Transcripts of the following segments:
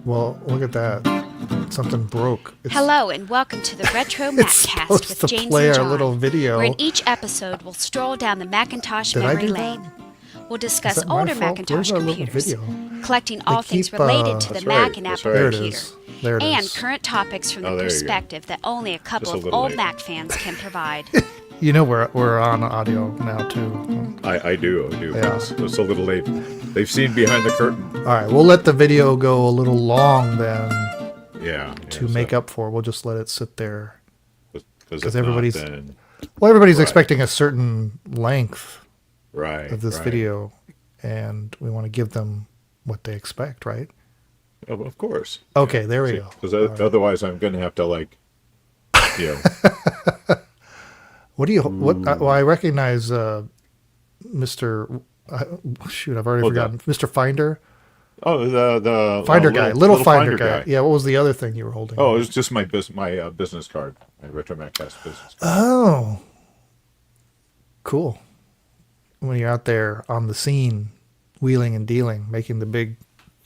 Well, look at that. Something broke. Hello and welcome to the RetroMacCast with James play and our John, little video. where in each episode we'll stroll down the Macintosh Did I memory do lane. that? We'll Is discuss that my older fault? Macintosh Where's our little computers, video? collecting all things keep, related to the That's Mac right, and that's Apple right. There it computer, is. There it and is. current topics from the there you go. perspective that only a couple Just a of little old late. Mac fans can provide. You know we're on audio now too. I do. Yeah. It's a little late. They've seen behind the curtain. All right, we'll let the video go a little long then Yeah. to make up for. We'll just let it sit there Because everybody's then, everybody's Right. expecting a certain length right of this right. video, and we want to give them what they expect, right? Oh, of course. Okay, there we go. Because otherwise, I'm going to have to What do you? What? Well, I recognize Mr. Shoot, I've already forgotten. Mr. Finder, Oh, the Finder guy, little Finder guy. guy. Yeah. What was the other thing you were holding? Oh, it was just my business card, my RetroMacCast business card. Oh, cool. When you're out there on the scene, wheeling and dealing, making the big.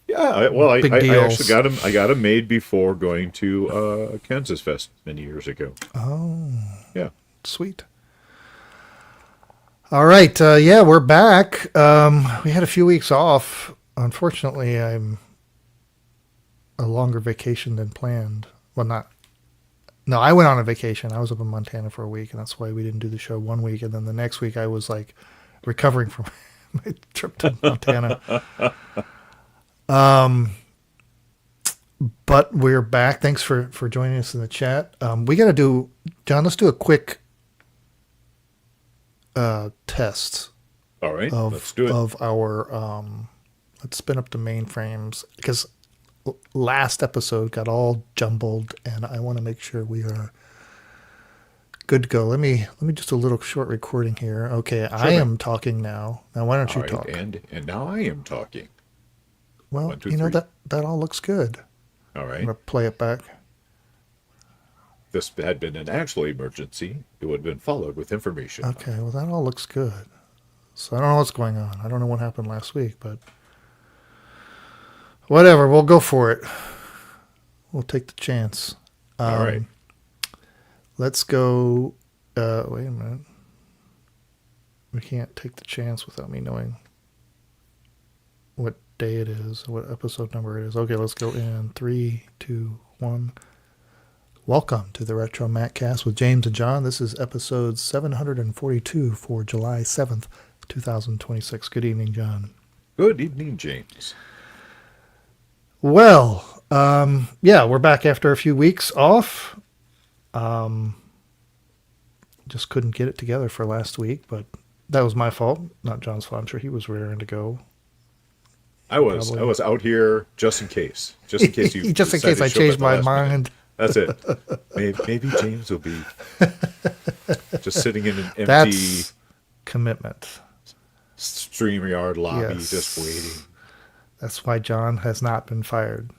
Yeah, I Big actually deals. got him. I got him made before going to Kansas Fest many years ago. Oh, Yeah. sweet. All right. Yeah, we're back. We had a few weeks off. Unfortunately, I'm a longer vacation than planned. Well, not. No, I went on a vacation. I was up in Montana for a week, and that's why we didn't do the show one week. And then the next week, I was like recovering from my trip to Montana. But we're back. Thanks for joining us in the chat. We got to do, John, let's do a quick test All right. of Let's do it. of our let's spin up the mainframes, because last episode got all jumbled and I want to make sure we are good to go. Let me just a little short recording here. Okay, I am talking now. Now why don't you All talk? right, and now I am talking. Well, 1, 2, you know 3. that all looks good. All I'm right. gonna play it back. This had been an actual emergency. It would have been followed with information. Okay, well that all looks good. So I don't know what's going on. I don't know what happened last week, but whatever, we'll go for it. We'll take the chance. All right. Let's go. Wait a minute. We can't take the chance without me knowing what day it is, what episode number it is. Okay, let's go in 3, 2, 1. Welcome to the RetroMacCast with James and John. This is episode 742 for July 7th, 2026. Good evening, John. Good evening, James. Well, yeah, we're back after a few weeks off. Just couldn't get it together for last week, but that was my fault, not John's fault. I'm sure he was raring to go. I was out here just in case. Just in case you just in decided case I to show up changed at the my last minute. mind. That's it. Maybe James will be just sitting in an empty That's commitment. StreamYard lobby, Yes. just waiting. That's why John has not been fired.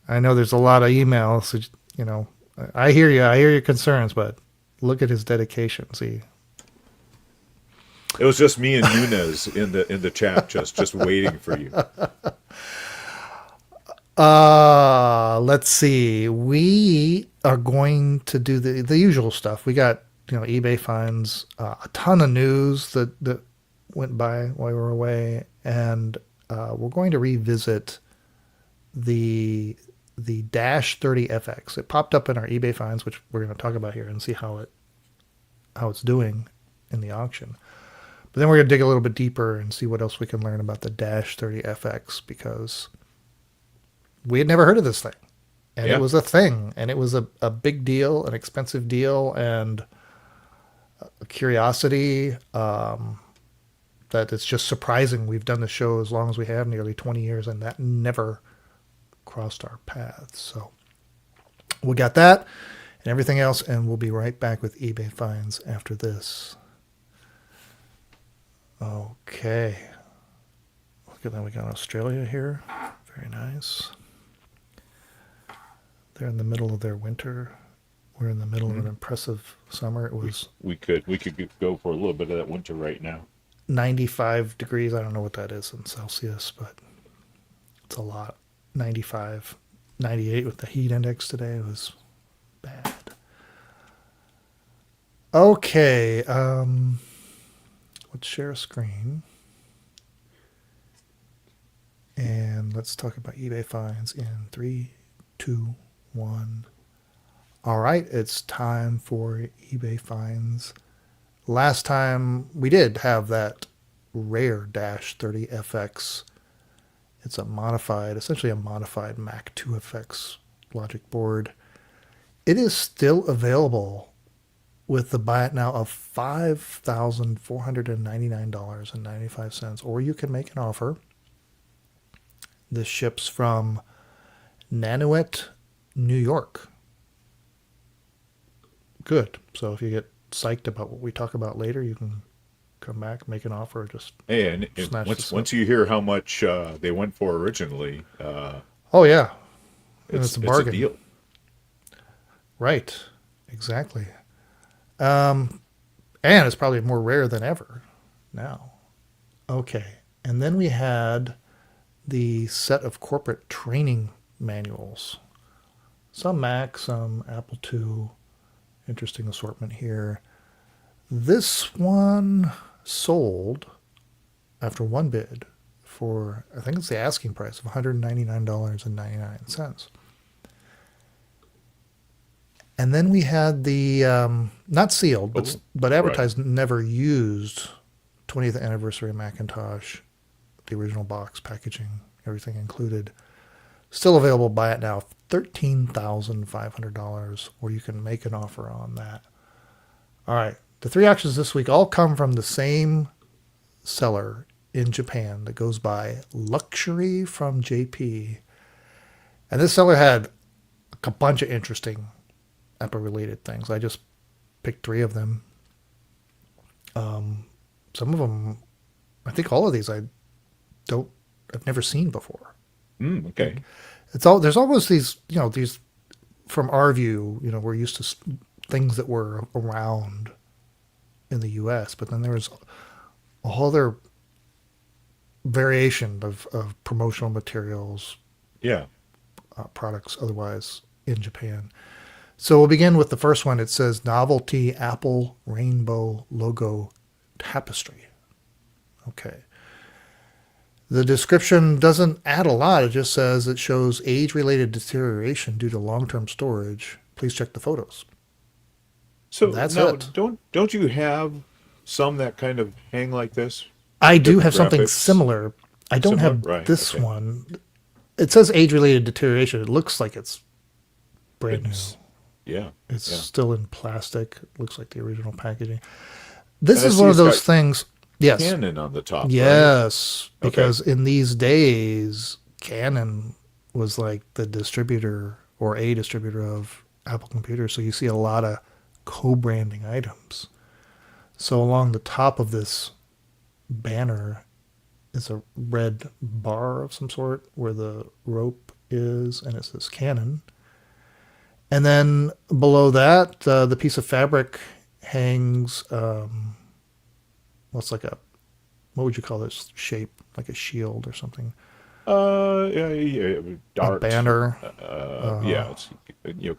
I know there's a lot of emails, you know. I hear you. I hear your concerns, but look at his dedication. See, It was just me and Nunez in the chat, just waiting for you. let's see. We are going to do the usual stuff. We got, eBay finds, a ton of news that went by while we were away, and we're going to revisit the Dash 30 FX. It popped up in our eBay finds, which we're going to talk about here and see how it's doing in the auction. But then we're going to dig a little bit deeper and see what else we can learn about the Dash 30 FX, because we had never heard of this thing. And Yeah. it was a thing. And it was a big deal, an expensive deal, and a curiosity that it's just surprising. We've done the show as long as we have, nearly 20 years, and that never crossed our paths. So we got that and everything else, and we'll be right back with eBay finds after this. Okay. Look at that. We got Australia here. Very nice. They're in the middle of their winter. We're in the middle of an impressive summer. It was We could go for a little bit of that winter right now. 95 degrees. I don't know what that is in Celsius, but It's a lot. 95, 98 with the heat index today was bad. Okay, let's share a screen. And let's talk about eBay finds in 3, 2, 1. All right, it's time for eBay finds. Last time we did have that rare Dash 30FX. It's essentially a modified Mac 2FX logic board. It is still available with the buy it now of $5,499.95, or you can make an offer. This ships from Nanuet, New York. Good. So if you get psyched about what we talk about later, you can come back, make an offer, or just Hey, and snatch this once up. you hear how much they went for originally, Oh yeah, and it's a it's a bargain. deal. Right. Exactly. And it's probably more rare than ever now. Okay. And then we had the set of corporate training manuals. Some Mac, some Apple II. Interesting assortment here. This one sold after one bid for, I think it's the asking price of $199.99. And then we had the not sealed, Oh, but right. advertised, never used 20th anniversary Macintosh, the original box packaging, everything included. Still available. Buy it now, $13,500, or you can make an offer on that. All right, the three auctions this week all come from the same seller in Japan that goes by Luxury from JP, and this seller had a bunch of interesting Apple-related things. I just picked three of them. Some of them, I think all of these I've never seen before. Okay. There's almost these from our view, we're used to things that were around in the U.S., but then there was a whole other variation of promotional materials, Yeah. products otherwise in Japan. So we'll begin with the first one. It says novelty Apple rainbow logo tapestry. Okay. The description doesn't add a lot. It just says it shows age-related deterioration due to long-term storage. Please check the photos. So That's now, it. don't you have some that kind of hang like this I with do different have something graphics? similar. I don't Similar, have right? this Okay. one. It says age-related deterioration. It looks like it's brand new. It's yeah, It's yeah. still in plastic. Looks like the original packaging. This And I is see one of it's those got things. Yes. Canon on the top, right? Yes. Okay. Because in these days, Canon was like the distributor or a distributor of Apple computers. So you see a lot of co-branding items. So along the top of this banner is a red bar of some sort where the rope is, and it says Canon. And then below that, the piece of fabric hangs. What's like a what would you call this shape? Like a shield or something? Yeah, yeah, A dart. banner. Yeah, it's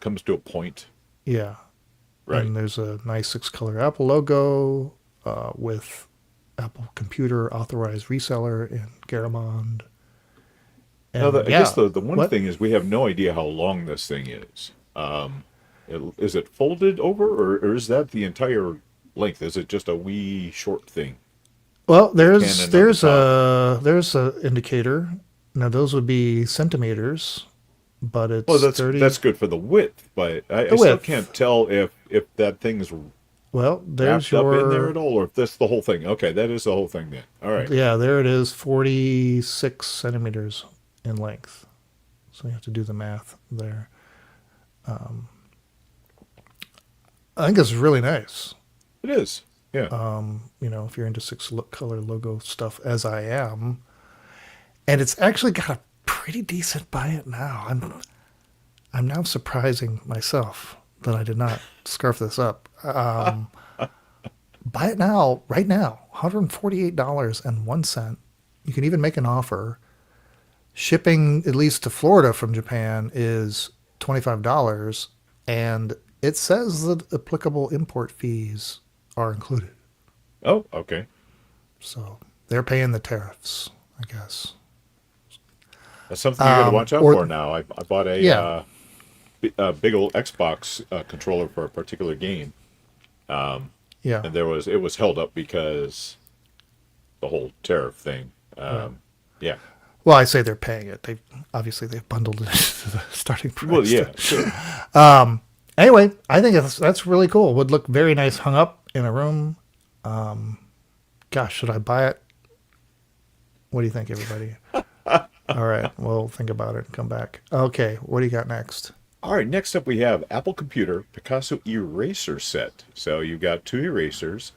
comes to a point, Yeah. right? And there's a nice six-color Apple logo with Apple Computer authorized reseller in Garamond. Now, And I guess yeah, the one what? thing is we have no idea how long this thing is. Is it folded over, or is that the entire length? Is it just a wee short thing Well, with there's Canon on the there's top? a there's a indicator. Now those would be centimeters, but Well, it's that's 30. good for the width, but I The still width. can't tell if that thing's Well, there's wrapped up in there your at all, or if that's the whole thing. Okay, that is the whole thing then. All right. yeah, there it is, 46 centimeters in length. So you have to do the math there. I think it's really nice. It is. Yeah. If you're into color logo stuff, as I am, and it's actually got a pretty decent buy it now. I'm now surprising myself that I did not scarf this up. Buy it now, right now, $148.01. You can even make an offer. shipping, at least to Florida from Japan, is $25, and it says that applicable import fees are included. Oh, okay. So they're paying the tariffs, I guess. That's something you got to watch out Or for now. I bought yeah, a big old Xbox controller for a particular game, yeah, and it was held up because the whole tariff thing. right. Yeah. Well, I say they're paying it. They've bundled it into the starting price. Well, yeah, sure. Anyway, I think that's really cool. Would look very nice hung up in a room. Gosh, should I buy it? What do you think, everybody? All right, we'll think about it and come back. Okay, what do you got next? All right, next up we have Apple Computer Picasso Eraser Set. So you've got two erasers.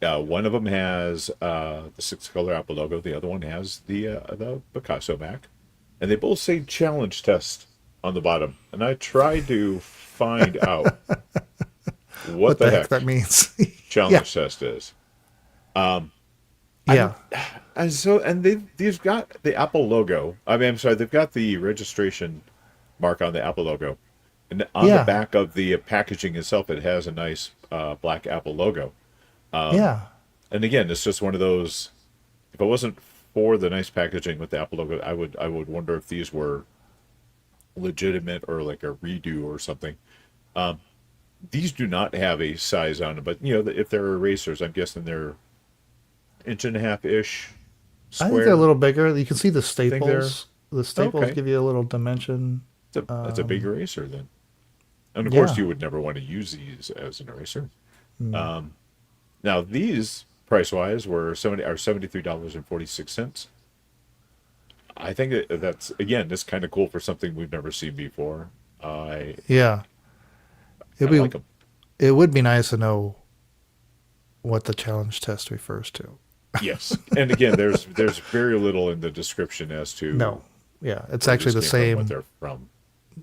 One of them has the six-color Apple logo. The other one has the Picasso Mac. And they both say challenge test on the bottom. And I tried to find out what the heck that means? challenge test is. Yeah, And they've got the Apple logo. I mean, I'm sorry, they've got the registration mark on the Apple logo. And on the Yeah. back of the packaging itself, it has a nice black Apple logo. yeah. And again, it's just one of those. If it wasn't for the nice packaging with the Apple logo, I would wonder if these were legitimate or like a redo or something. These do not have a size on it, but if they're erasers, I'm guessing they're inch and a half ish I think square. they're a little bigger. You can see the they're- staples. The staples Okay. give you a little dimension. That's a big eraser then. And of course, Yeah. you would never want to use these as an eraser. Now these price wise were $73.46. I think that's again, that's kind of cool for something we've never seen before. I Yeah, I it'd be. like them. It would be nice to know what the challenge test refers to. Yes, and again, there's very little in the description as to No, yeah, it's where actually the this came from, what same. they're from.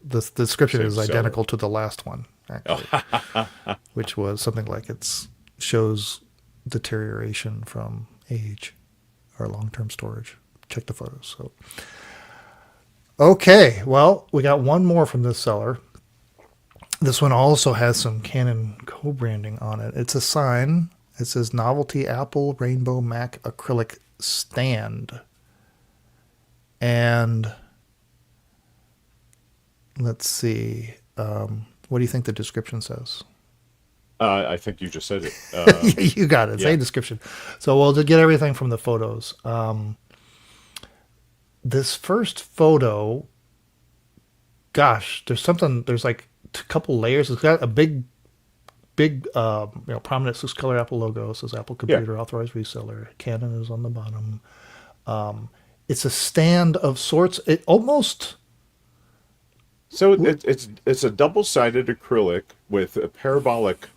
The description Same is seller. identical to the last one, actually, which was something like it shows deterioration from age or long-term storage. Check the photos. So, okay, well, we got one more from this seller. This one also has some Canon co-branding on it. It's a sign. It says Novelty Apple Rainbow Mac Acrylic Stand. And let's see. What do you think the description says? I think you just said it. You got it. yeah. Same description. So we'll just get everything from the photos. This first photo, gosh, there's like a couple layers. It's got a big, prominent six-color Apple logo. It says Apple Computer Authorized Reseller. Canon is on the bottom. It's a stand of sorts. It almost, So it's a double-sided acrylic with a parabolic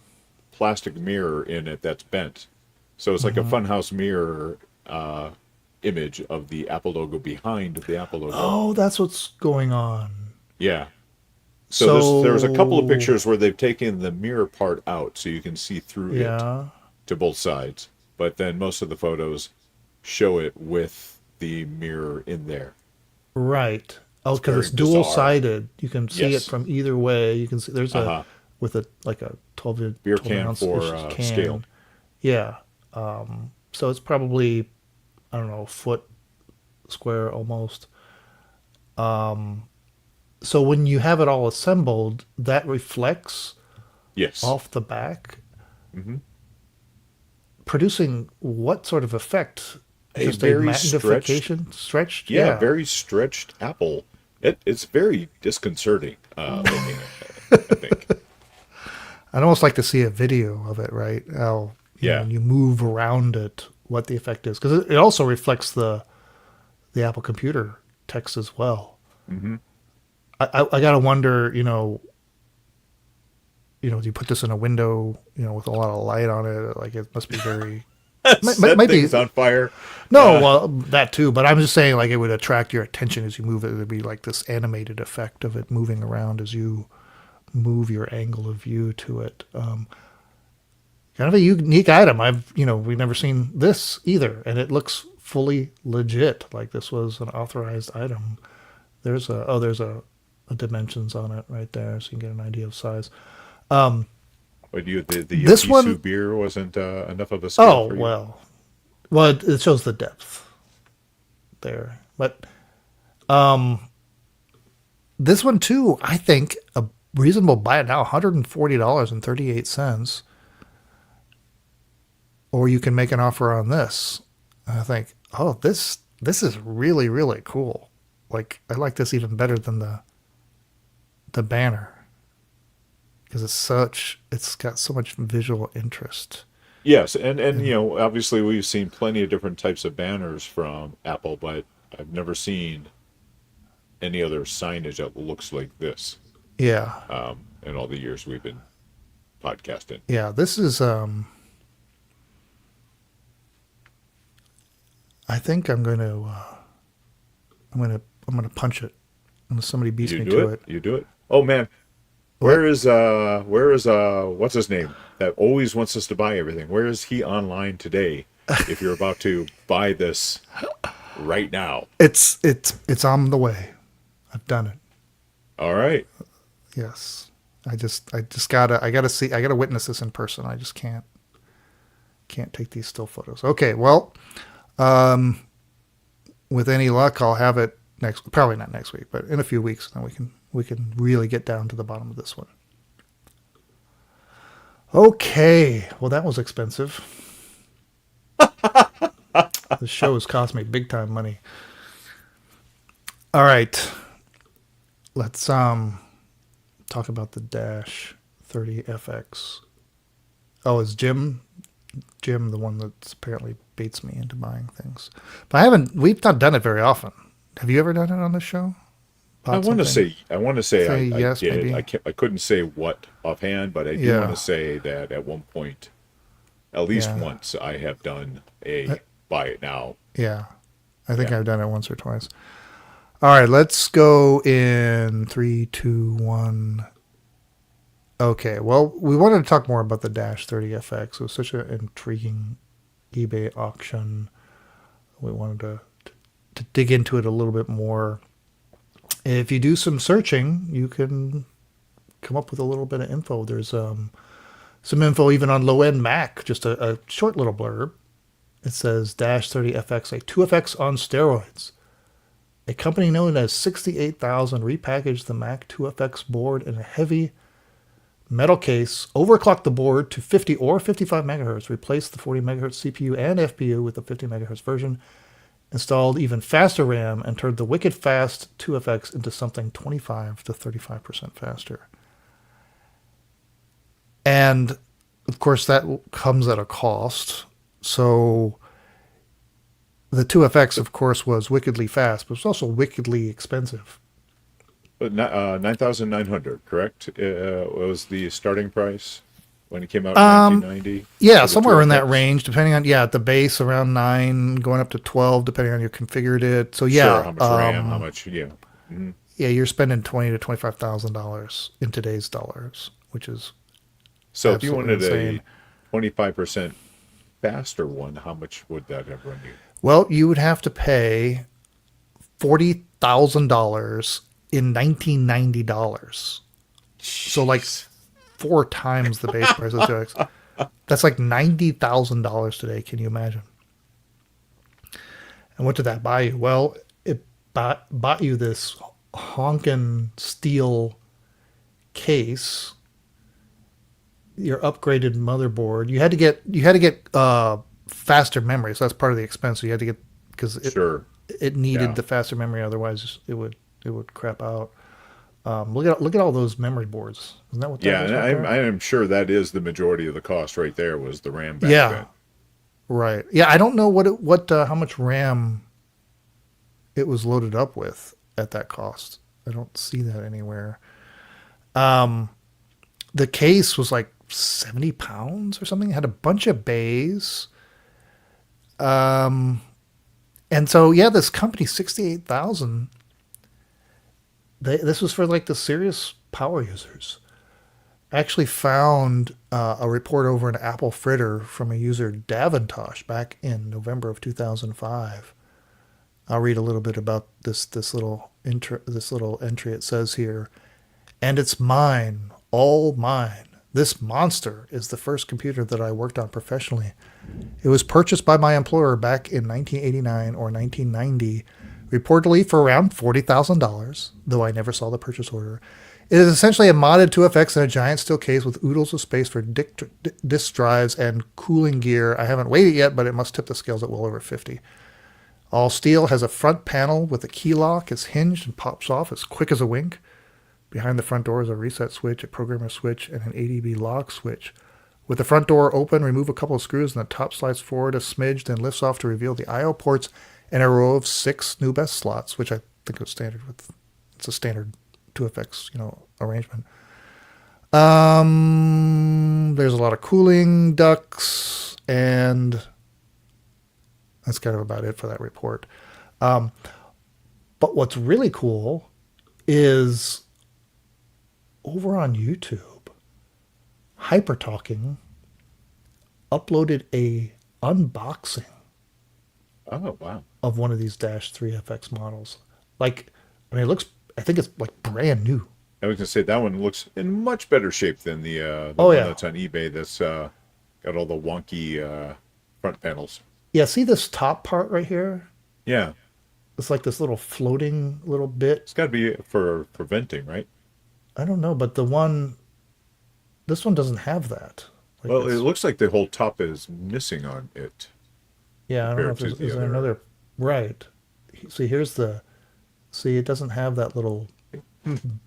plastic mirror in it that's bent. So it's like a funhouse mirror image of the Apple logo behind the Apple logo. oh, that's what's going on. Yeah. So there's a couple of pictures where they've taken the mirror part out so you can see through it Yeah. to both sides. But then most of the photos show it with the mirror in there. Right. Oh, because very it's dual bizarre. sided. You can see Yes. it from either way. You can see there's Uh-huh. with a like a 12 Beer 12 can ounce for can. scale. Yeah. So it's probably, I don't know, a foot square almost. So when you have it all assembled, that reflects Yes. off the back, Mhm. producing what sort of effect? A Just very magnification, stretched. Yeah, very stretched apple. It's very disconcerting looking at it, I think. I'd almost like to see a video of it, right? How when you move around it, what the effect is, because it also reflects the Apple Computer text as well. Mm-hmm. I gotta wonder, do you put this in a window, with a lot of light on it? Like it must be very. Set might be- things on fire. No, well, that too, but I'm just saying, like, it would attract your attention as you move it. It would be like this animated effect of it moving around as you move your angle of view to it. Kind of a unique item. We've never seen this either, and it looks fully legit. Like this was an authorized item. There's a dimensions on it right there, so you can get an idea of size. But the This Yakisu one, beer wasn't enough of a scale oh for you? well, it shows the depth there. But this one too, I think a reasonable buy it now, $140.38, or you can make an offer on this. And I think, oh, this is really really cool. Like I like this even better than the banner because it's got so much visual interest. Yes, and obviously we've seen plenty of different types of banners from Apple, but I've never seen any other signage that looks like this Yeah, in all the years we've been podcasting. yeah. This is I think I'm gonna punch it unless somebody beats You me do to it? it. You do it? Oh man, What? where is what's his name that always wants us to buy everything? Where is he online today? If you're about to buy this right now. It's on the way. I've done it. All right. Yes. I gotta witness this in person. I just can't take these still photos. Okay, well, with any luck, I'll have it probably not next week, but in a few weeks, then we can really get down to the bottom of this one. Okay, well that was expensive. The show has cost me big time money. All right, let's talk about the Dash 30 FX. Oh, is Jim the one that's apparently baits me into buying things? But we've not done it very often. Have you ever done it on the show? I want to say I yes, did. maybe. I couldn't say what offhand, but I do Yeah. want to say that at one point, at least Yeah. once, I have done a buy it now. Yeah, I think Yeah. I've done it once or twice. All right, let's go in 3, 2, 1. Okay, well, we wanted to talk more about the Dash 30 FX. It was such an intriguing eBay auction. We wanted to dig into it a little bit more. If you do some searching, you can come up with a little bit of info. There's some info even on low-end Mac, just a short little blurb. It says Dash 30 FX, a 2FX on steroids. A company known as 68,000 repackaged the Mac 2FX board in a heavy metal case, overclocked the board to 50 or 55 megahertz, replaced the 40 megahertz CPU and FPU with the 50 megahertz version, installed even faster RAM, and turned the wicked fast 2FX into something 25 to 35% faster. And of course, that comes at a cost. So the 2FX, of course, was wickedly fast, but it was also wickedly expensive. But 9,900, correct? Was the starting price when it came out in 1990? Yeah, for the somewhere in that 2FX? range, depending on, at the base around 9, going up to 12, depending on you configured it. So yeah, Sure, how much RAM, how much, yeah, you're spending $20,000 to $25,000 in today's dollars, which is So if you absolutely wanted insane. a 25% faster one, how much would that have run you? Well, you would have to pay $40,000 in 1990 dollars. So like 4 times the base price of the 2X. That's like $90,000 today. Can you imagine? And what did that buy you? Well, it bought you this honkin' steel case, your upgraded motherboard. You had to get faster memory, so that's part of the expense. So you had to get because Sure. it needed Yeah. the faster memory, otherwise it would crap out. Look at all those memory boards. Isn't that what that Yeah, is and right there? I'm sure that is the majority of the cost right there was the RAM back Yeah. then. Right. Yeah, I don't know how much RAM it was loaded up with at that cost. I don't see that anywhere. The case was like 70 pounds or something. It had a bunch of bays. And so, yeah, this company, 68,000, this was for like the serious power users. actually found a report over an Apple Fritter from a user Davintosh back in November of 2005. I'll read a little bit about this little entry. It says here, and it's mine, all mine. This monster is the first computer that I worked on professionally. It was purchased by my employer back in 1989 or 1990, reportedly for around $40,000, though I never saw the purchase order. It is essentially a modded 2FX in a giant steel case with oodles of space for disk drives and cooling gear. I haven't weighed it yet, but it must tip the scales at well over 50. All steel, has a front panel with a key lock. It's hinged and pops off as quick as a wink. Behind the front door is a reset switch, a programmer switch, and an ADB lock switch. With the front door open, remove a couple of screws and the top slides forward a smidge, then lifts off to reveal the I/O ports and a row of 6 new best slots, which I think is standard with. It's a standard 2FX, arrangement. There's a lot of cooling ducts, and that's kind of about it for that report. But what's really cool is over on YouTube, Hyper Talking uploaded a unboxing Oh, wow. of one of these Dash 3FX models. It looks, I think it's like brand new. I was going to say that one looks in much better shape than the Oh, one yeah. that's on eBay that's got all the wonky front panels. Yeah, see this top part right here? Yeah. It's like this little floating little bit. It's got to be for venting, right? I don't know, but this one doesn't have that. Well, it looks like the whole top is missing on it. Yeah, I don't know if compared to is the there other. another, right. See, it doesn't have that little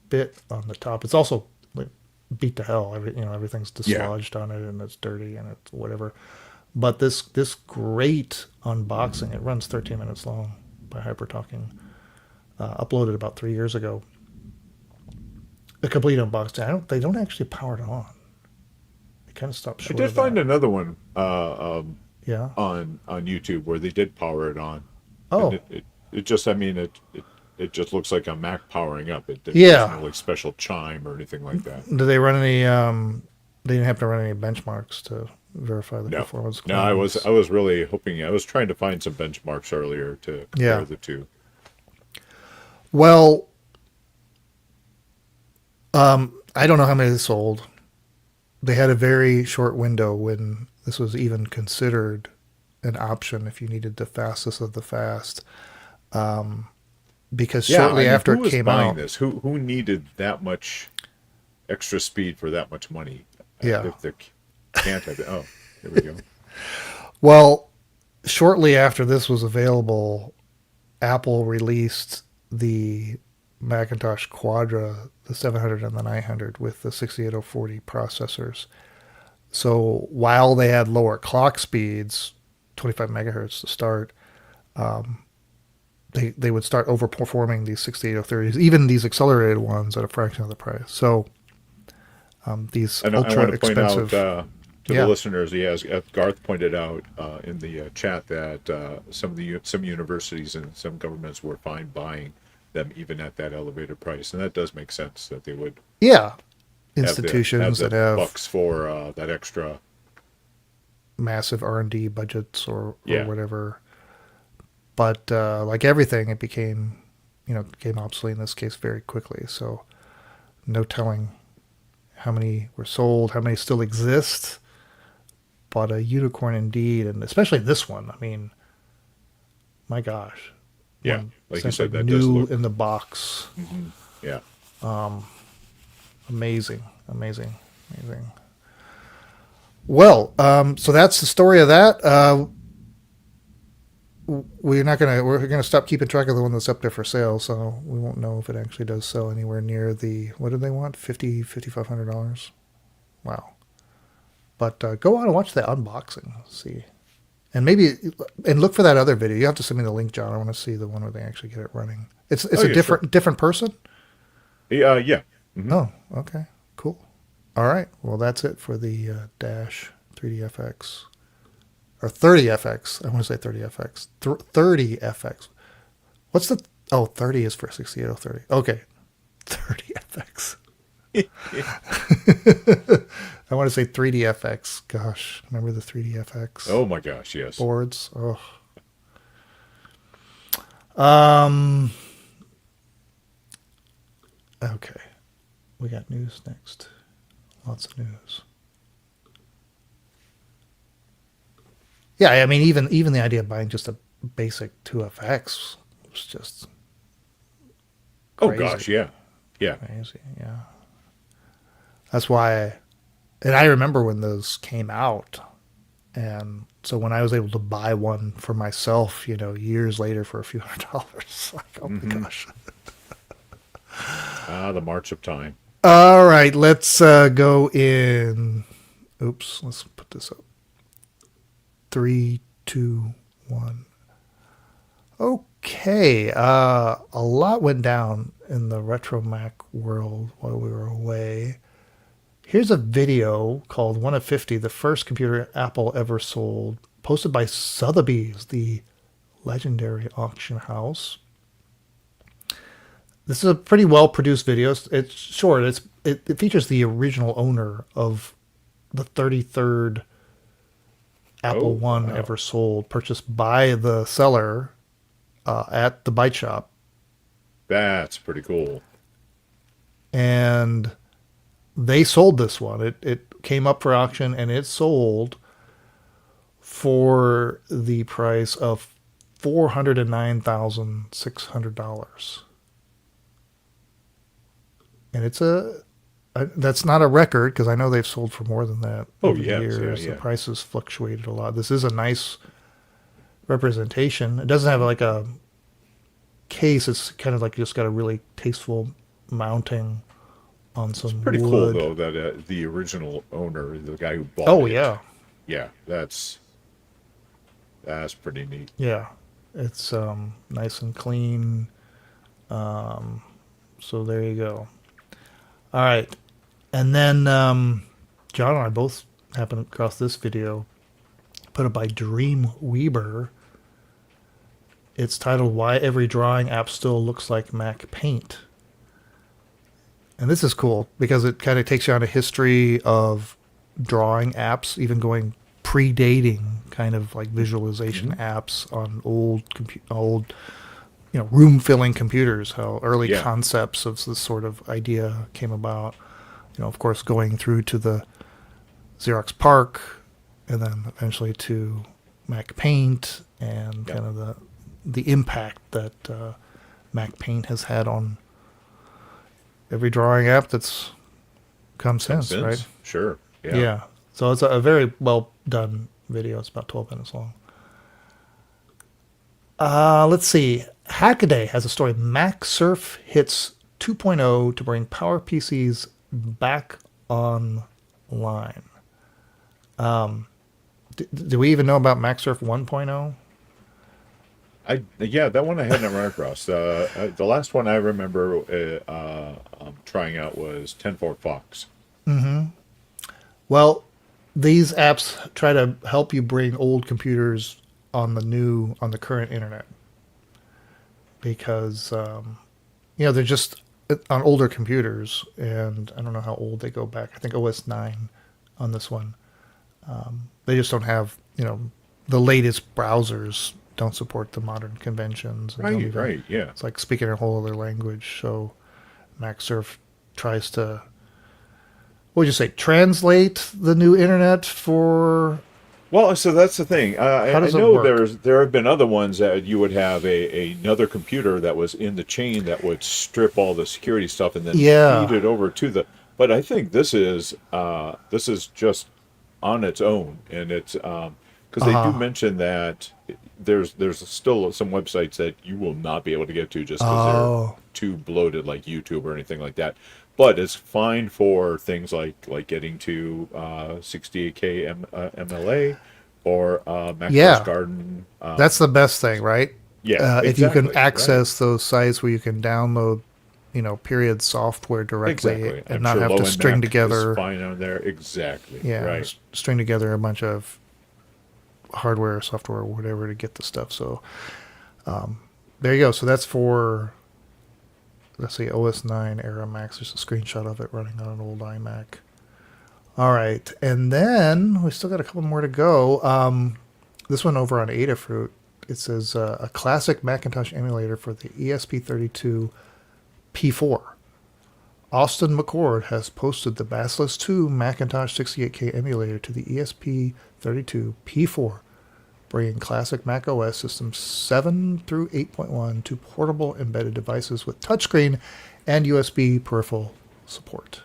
bit on the top. It's also like beat to hell. Everything's dislodged on it and it's dirty and it's whatever. But this great unboxing, it runs 13 minutes long by Hyper Talking, uploaded about 3 years ago. A complete unboxing. They don't actually power it on. They kind of stopped I short did of find that. another one Yeah. on YouTube where they did power it on. Oh, And it just, I mean, it just looks like a Mac powering up. There's yeah. no like special chime or anything like that. Do they run any? They didn't have to run any benchmarks to verify the No, performance no, I claims. was really hoping. I was trying to find some benchmarks earlier to compare Yeah. the two. Well, I don't know how many they sold. They had a very short window when this was even considered an option if you needed the fastest of the fast. Because Yeah, shortly I mean, after who it was came buying out, this? Who needed that much extra speed for that much money? Yeah. If they can't have it. Oh, there we go. well, shortly after this was available, Apple released the Macintosh Quadra, the 700 and the 900 with the 68040 processors. So while they had lower clock speeds, 25 megahertz to start, they would start overperforming these 68030s, even these accelerated ones at a fraction of the price. So these I ultra want to point out expensive, to Yeah. the listeners, as Garth pointed out in the chat, that some universities and some governments were fine buying them even at that elevated price, and that does make sense that they would yeah, have institutions the that have bucks for that extra. massive R&D budgets or Yeah. whatever. But like everything, it became obsolete in this case very quickly. So no telling how many were sold, how many still exist. But a unicorn indeed, and especially this one. I mean, my gosh. Yeah, One like you essentially said, that does new look. in the box. Yeah. Amazing. Well, so that's the story of that. We're gonna stop keeping track of the one that's up there for sale, so we won't know if it actually does sell anywhere near the, what did they want, $5,500. Wow. But go on and watch the unboxing, see, and look for that other video. You have to send me the link, John. I want to see the one where they actually get it running. It's Oh, a yeah, different person. Yeah. Mhm. Oh, okay, cool. All right, well that's it for the Dash 3DFX. Or 30FX. I want to say 30FX. 30FX. What's the... Oh, 30 is for 68030. Okay. 30FX. I want to say 3DFX. Gosh, remember the 3DFX Oh my gosh, yes. boards? Oh. Um. Okay, we got news next. Lots of news. Yeah, I mean, even the idea of buying just a basic 2FX was just Oh crazy. gosh, yeah, yeah. Crazy, yeah. That's why, and I remember when those came out, and so when I was able to buy one for myself, years later for a few $100s, like, oh my gosh. Ah, the march of time. All right, let's go in. Oops, let's put this up. 3, 2, 1. Okay, a lot went down in the RetroMac world while we were away. Here's a video called One of 50, the first computer Apple ever sold, posted by Sotheby's, the legendary auction house. This is a pretty well-produced video. It's short. It features the original owner of the 33rd Apple One wow. ever sold, purchased by the seller at the bike shop. That's pretty cool. And they sold this one. It came up for auction and it sold for the price of $409,600. And that's not a record because I know they've sold for more than that Oh, over the yes, years. yeah. The prices fluctuated a lot. This is a nice representation. It doesn't have like a case. It's kind of like just got a really tasteful mounting on some Pretty wood. cool though that the original owner, the guy who bought Oh it. yeah, That's pretty neat. yeah. It's nice and clean. So there you go. All right, and then John and I both happened across this video put up by Dreamweaver. It's titled "Why Every Drawing App Still Looks Like Mac Paint." And this is cool because it kind of takes you on a history of drawing apps, even going predating kind of like visualization apps on old room filling computers. How early Yeah. concepts of this sort of idea came about. Of course, going through to the Xerox PARC, and then eventually to Mac Paint, and Yep. kind of the impact that Mac Paint has had on every drawing app that's come since, right? Sure. Yeah. Yeah. So it's a very well done video. It's about 12 minutes long. Let's see. Hackaday has a story. MacSurf hits 2.0 to bring Power PCs back online. Do we even know about MacSurf 1.0? That one I hadn't run across. The last one I remember trying out was 10.4 Fox. Well, these apps try to help you bring old computers on the current internet, because they're just on older computers, and I don't know how old they go back. I think OS 9 on this one. They just don't have the latest browsers don't support the modern conventions. And don't Right. Yeah. It's like speaking a whole other language. So MacSurf tries to, what would you say, translate the new internet for. Well, so that's the thing. How does I it know work? there have been other ones that you would have another computer that was in the chain that would strip all the security stuff and then Yeah. feed it over to the. But I think this is just on its own, and it's because they do mention that there's still some websites that you will not be able to get to just because Oh. they're too bloated, like YouTube or anything like that. But it's fine for things like getting to 68K MLA or Mac Yeah. OS Garden. That's the best thing, right? Yeah, If you can exactly, access those sites where you can download, period software directly exactly. and I'm not sure have low to end string Mac together. is fine on there. Exactly. Yeah, Right. string together a bunch of hardware, software, whatever to get the stuff. So there you go. So that's for let's see, OS 9 Era Max. There's a screenshot of it running on an old iMac. All right, and then we still got a couple more to go. This one over on Adafruit. It says a classic Macintosh emulator for the ESP32 P4. Austin McCord has posted the Basilisk 2 Macintosh 68K emulator to the ESP32 P4, bringing classic Mac OS systems 7 through 8.1 to portable embedded devices with touchscreen and USB peripheral support.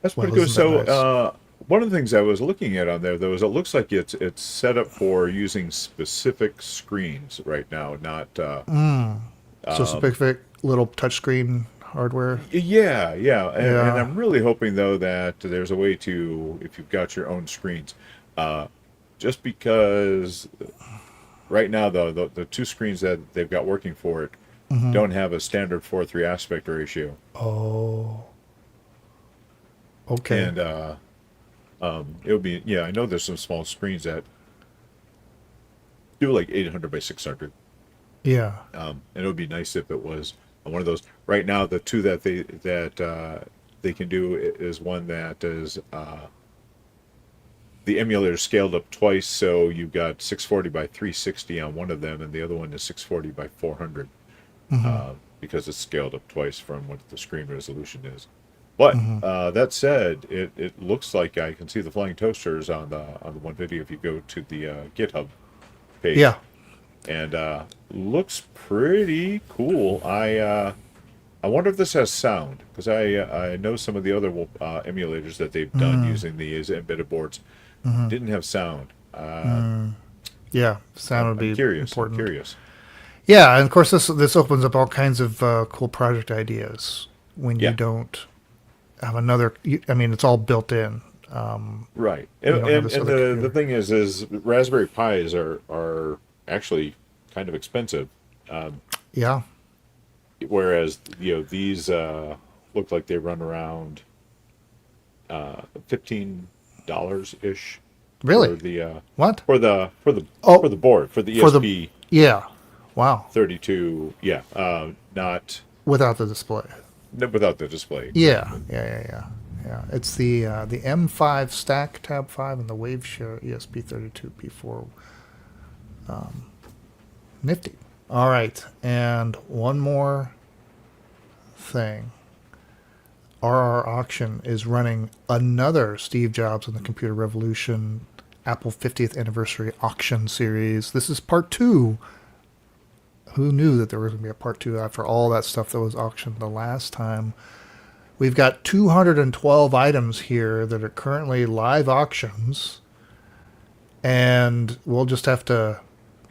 That's Well, pretty good. isn't that So, nice? one of the things I was looking at on there, though, is it looks like it's set up for using specific screens right now, not. So specific little touchscreen hardware. Yeah, yeah, and Yeah. I'm really hoping though that there's a way to, if you've got your own screens, uh, just because right now though the two screens that they've got working for it don't have a standard 4:3 aspect ratio, Oh, okay. and it'll be I know there's some small screens that do like 800 by 600. Yeah. And it would be nice if it was one of those. Right now, the two that they can do is one that is the emulator scaled up twice, so you've got 640 by 360 on one of them, and the other one is 640 by 400 because it's scaled up twice from what the screen resolution is. But that said, it looks like I can see the flying toasters on the one video if you go to the GitHub page. Yeah. And looks pretty cool. I wonder if this has sound because I know some of the other emulators that they've done using these embedded boards didn't have sound. Yeah. Sound would I'm be curious. important. I'm curious. Yeah, and of course this opens up all kinds of cool project ideas when you Yeah. don't have another. I mean, it's all built in. Right. You And, don't have and, this and other the computer. thing is Raspberry Pis are actually kind of expensive. Yeah. Whereas these look like they run around $15 ish Really? for the What? for the board for the For the ESP yeah. Wow. 32. Yeah, not Without the display. no, without the display. Yeah. Yeah. It's the M5 Stack Tab 5 and the Waveshare ESP32 P4. Nifty. All right, and one more thing. RR Auction is running another Steve Jobs and the Computer Revolution Apple 50th Anniversary Auction Series. This is part 2. Who knew that there was going to be a part 2 after all that stuff that was auctioned the last time? We've got 212 items here that are currently live auctions, and we'll just have to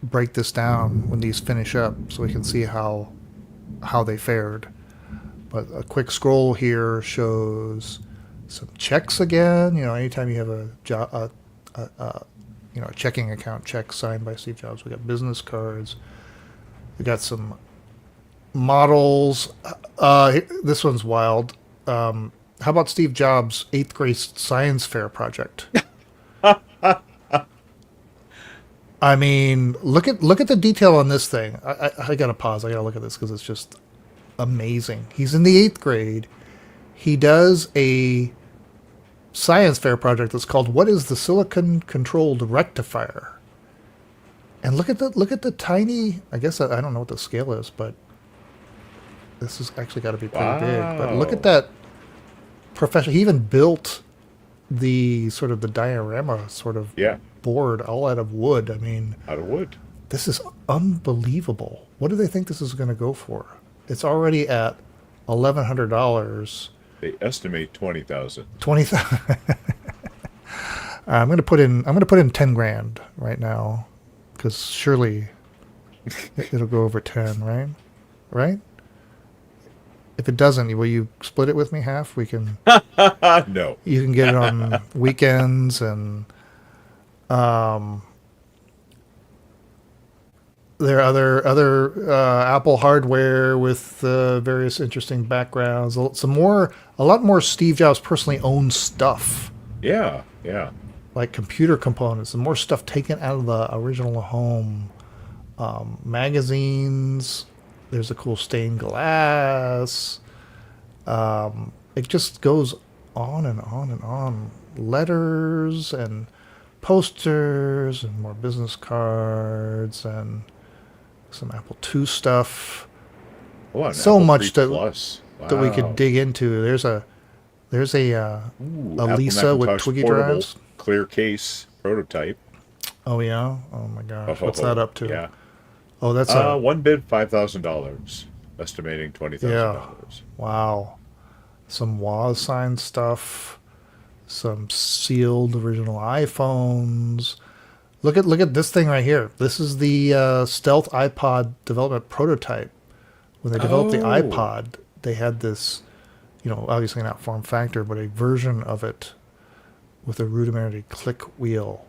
break this down when these finish up so we can see how they fared. But a quick scroll here shows some checks again. You know, anytime you have a checking account check signed by Steve Jobs, we got business cards. We got some models. This one's wild. How about Steve Jobs' 8th grade science fair project? I mean, look at the detail on this thing. I gotta pause. I gotta look at this because it's just amazing. He's in the 8th grade. He does a science fair project that's called "What is the Silicon Controlled Rectifier?" And look at the tiny. I guess I don't know what the scale is, but this has actually got to be pretty big. But look at Wow. that professional. He even built the sort of the diorama sort of Yeah, board all out of wood. I mean, out of wood. this is unbelievable. What do they think this is going to go for? It's already at $1,100. They estimate 20,000. 20. I'm going to put in 10 grand right now, because surely it'll go over 10, right? Right? If it doesn't, will you split it with me half? We can. No. You can get it on weekends and there are other Apple hardware with various interesting backgrounds. A lot more Steve Jobs personally owned stuff, Yeah, yeah. like computer components, and more stuff taken out of the original home. Magazines, There's a cool stained glass. It just goes on and on and on. Letters and posters and more business cards and some Apple II stuff. Oh, an So Apple III much Plus. that we could Wow. dig into. There's Ooh, a Apple Lisa with Macintosh Twiggy Portable drives. clear case prototype. Oh yeah. Oh my Oh, gosh. ho, What's that ho. up to? Yeah. Oh, that's a One bid $5,000, estimating yeah. $20,000. Wow. Some Woz sign stuff. Some sealed original iPhones. Look at this thing right here. This is the Stealth iPod development prototype. When they developed the Oh, iPod, they had this, obviously not form factor, but a version of it with a rudimentary click wheel.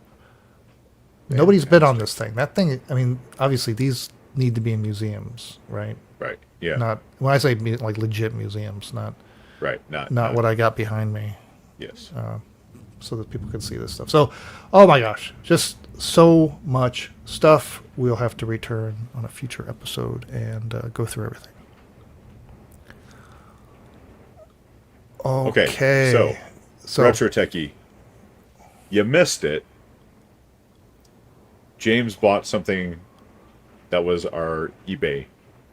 Nobody's bid on fantastic. this thing. That thing, I mean, obviously these need to be in museums, right? Right. Yeah. Not when I say like legit museums, not Right. Not not not what I got behind me, yes. so that people can see this stuff. So, oh my gosh, just so much stuff. We'll have to return on a future episode and go through everything. Okay. So, Okay, so Retro Techie, you missed it. James bought something that was our eBay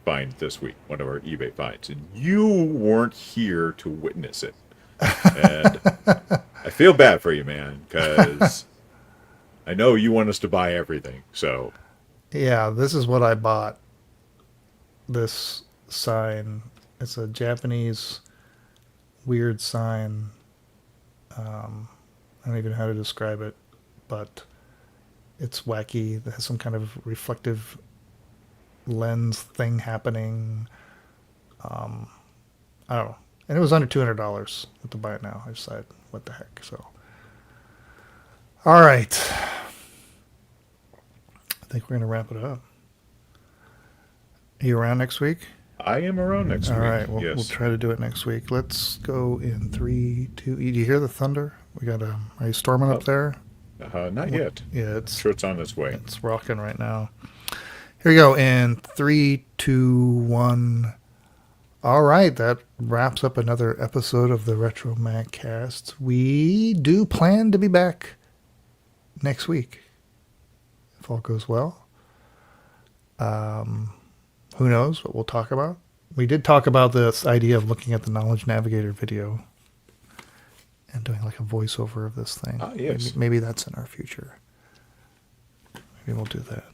find this week, one of our eBay finds, and you weren't here to witness it. And I feel bad for you, man, because I know you want us to buy everything. So, yeah, this is what I bought. This sign. It's a Japanese weird sign. I don't even know how to describe it, but it's wacky. It has some kind of reflective lens thing happening. I don't know. And it was under $200 to buy it now. I decided, what the heck. So, all right. I think we're going to wrap it up. Are you around next week? I am around next All week. right. We'll Yes. try to do it next week. Let's go in 3, 2. Do you hear the thunder? We got a. Are you storming up Oh, there? not yet. Yeah, I'm sure it's on its way. it's rocking right now. Here we go in 3, 2, 1. All right, that wraps up another episode of the RetroMacCast. We do plan to be back next week if all goes well. Who knows what we'll talk about? We did talk about this idea of looking at the Knowledge Navigator video and doing like a voiceover of this thing. Ah, yes. Maybe that's in our future. Maybe we'll do that.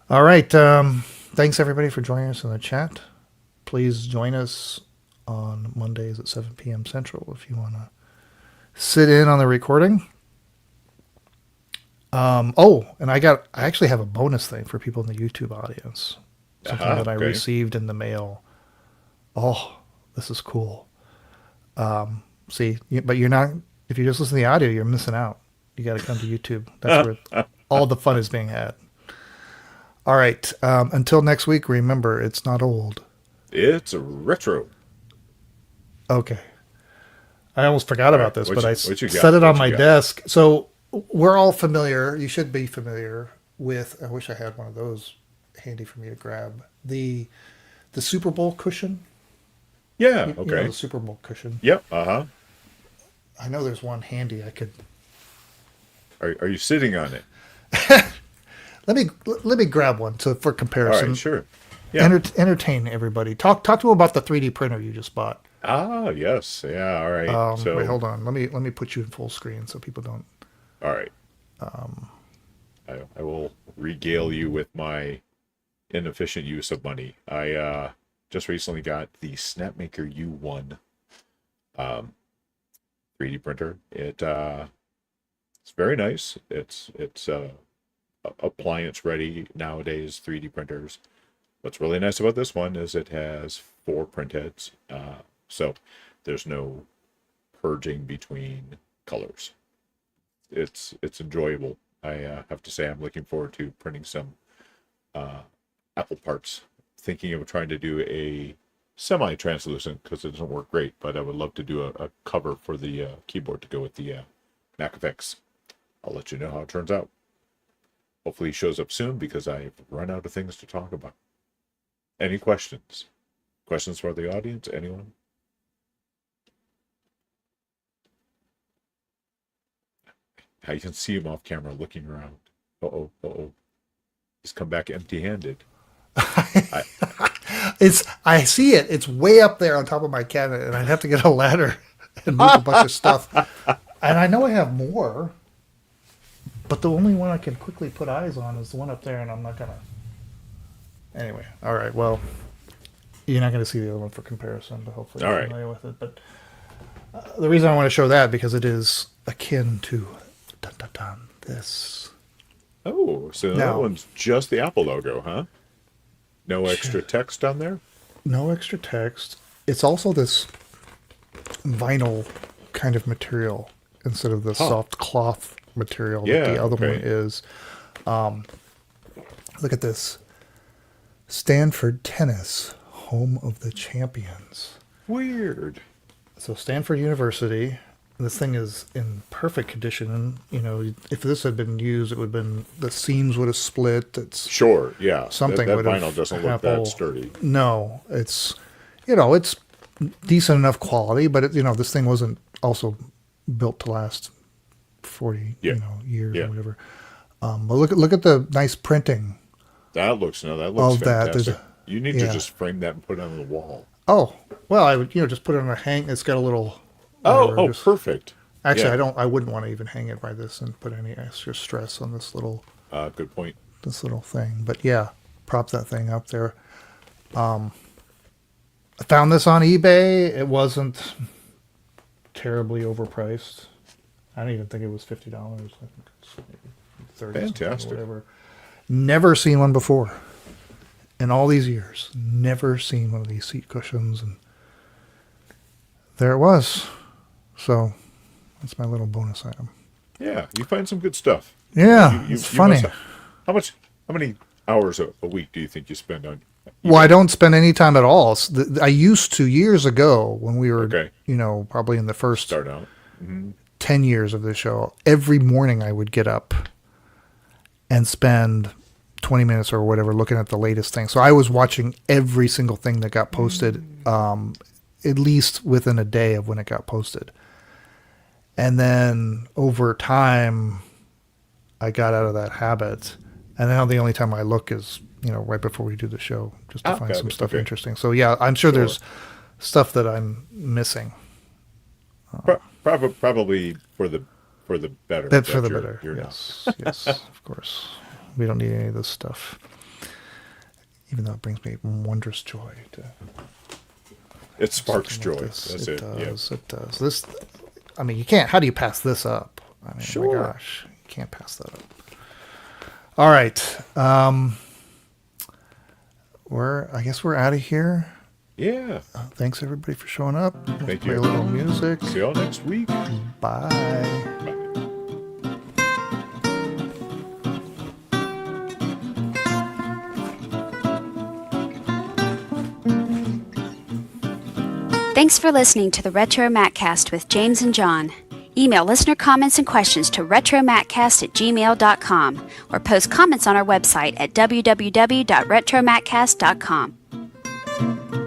All right. Thanks everybody for joining us in the chat. Please join us on Mondays at 7 p.m. Central if you want to sit in on the recording. And I actually have a bonus thing for people in the YouTube audience. Something that I Okay. received in the mail. Oh, this is cool. But you're not, if you just listen to the audio, you're missing out. You got to come to YouTube. That's where all the fun is being had. All right. Until next week, remember, it's not old. It's retro. Okay. I almost forgot All about right. this, What but you, I what you got? set it on What my you got? desk. So we're all familiar. You should be familiar with. I wish I had one of those handy for me to grab. The Super Bowl cushion. Yeah. You know Okay. the Super Bowl cushion. Yep. Uh-huh. I know there's one handy. I could Are you sitting on it? let me grab one for All comparison. right. Sure. Yeah. Entertain everybody. Talk to them about the 3D printer you just bought. Ah, yes. Yeah. All right. So, Wait, hold on. Let me put you in full screen so people don't. all right. I will regale you with my inefficient use of money. I just recently got the Snapmaker U1 3D printer. It's very nice. It's appliance ready nowadays. 3D printers. What's really nice about this one is it has 4 print heads, so there's no purging between colors. It's enjoyable. I have to say I'm looking forward to printing some Apple parts. Thinking of trying to do a semi-translucent because it doesn't work great, but I would love to do a cover for the keyboard to go with the Mac Effects. I'll let you know how it turns out. Hopefully, it shows up soon because I've run out of things to talk about. Any questions? Questions for the audience? Anyone? I can see him off camera looking around. Uh-oh, uh-oh. He's come back empty-handed. I see it. It's way up there on top of my cabinet, and I'd have to get a ladder and move a bunch of stuff. And I know I have more, but the only one I can quickly put eyes on is the one up there, and I'm not gonna. Anyway, all right. Well, you're not gonna see the other one for comparison, but hopefully you're familiar with it. But the reason I want to show that because it is akin to this. Oh, so that one's just the Apple logo, huh? No extra text on there? No extra text. It's also this vinyl kind of material instead of the soft cloth material that the other one is. Look at this. Stanford Tennis, home of the champions. Weird. So Stanford University. This thing is in perfect condition. And, you know, if this had been used, it would have been, the seams would have split. It's sure, yeah. Something that would vinyl have doesn't look that sturdy. No, it's, you know, it's decent enough quality, but it, you know, this thing wasn't also built to last 40 years or whatever. But look at the nice printing. That looks fantastic. You need to just frame that and put it on the wall. Oh, well, I would, you know, just put it on a hang. It's got a little. Perfect. Actually, I wouldn't want to even hang it by this and put any extra stress on this little. Good point. This little thing, but yeah, prop that thing up there. I found this on eBay. It wasn't terribly overpriced. I don't even think it was $50. I think it's maybe 30. Fantastic. Or whatever. Never seen one before. In all these years, never seen one of these seat cushions, and there it was. So that's my little bonus item. Yeah, you find some good stuff. Yeah, it's funny. How many hours a week do you think you spend on? Well, I don't spend any time at all. I used to years ago when we were, you know, probably in the first start out 10 years of the show. Every morning I would get up and spend 20 minutes or whatever looking at the latest thing. So I was watching every single thing that got posted, at least within a day of when it got posted. And then over time, I got out of that habit. And now the only time I look is, you know, right before we do the show, just to find some stuff interesting. So yeah, I'm sure there's stuff that I'm missing. Probably for the better. For the better. Yes, yes, of course. We don't need any of this stuff. Even though it brings me wondrous joy to. It sparks joy. Like That's it does. It does. This, I mean, you can't. How do you pass this up? I mean, oh my gosh, you can't pass that up. All right. I guess we're out of here. Yeah. Thanks everybody for showing up. Thank Play you. a little music. See y'all next week. Bye. Thanks for listening to the RetroMacCast with James and John. Email listener comments and questions to retromaccast@gmail.com or post comments on our website at www.retromaccast.com.